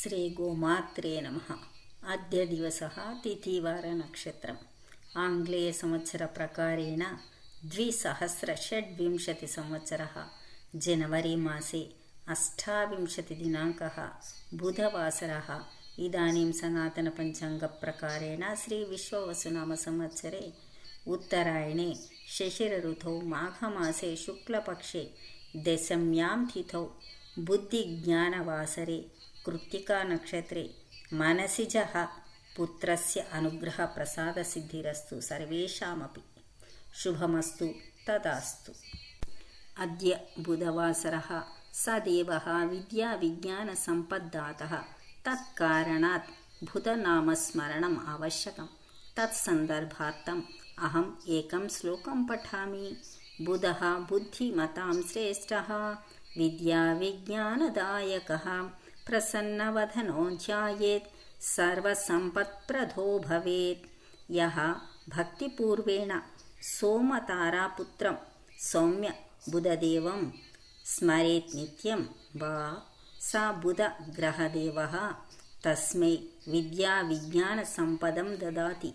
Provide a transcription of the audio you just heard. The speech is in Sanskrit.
श्रीगोमात्रे नमः। अद्य दिवसः तिथिवारनक्षत्रम्। आङ्ग्लेयसंवत्सरप्रकारेण 2026 जनवरी मासे 28 दिनाङ्कः बुधवासरः। इदानीं सनातनपञ्चाङ्गप्रकारेण श्रीविश्ववसुनामसंवत्सरे उत्तरायणे शशिरऋतौ माघमासे शुक्लपक्षे दशम्यां तिथौ बुद्धिज्ञानवासरे कृत्तिकानक्षत्रे मनसिजः पुत्रस्य अनुग्रहप्रसादसिद्धिरस्तु सर्वेषामपि। शुभमस्तु तदास्तु। अद्य बुधवासरः सदेवः विद्याविज्ञानसम्पद्दातः। तत्कारणात् बुधनामस्मरणम् आवश्यकम्। तत्सन्दर्भार्थम् अहम् एकं श्लोकं पठामि। बुधः बुद्धिमतां श्रेष्ठः विद्याविज्ञानदायकः प्रसन्नवदनो ध्यायेत् सर्वसम्पत्प्रदो भवेत्। यः भक्तिपूर्वेण सोमतारापुत्रं सौम्य बुधदेवं स्मरेत् नित्यं वा स बुधग्रहदेवः तस्मै विद्याविज्ञानसम्पदं ददाति।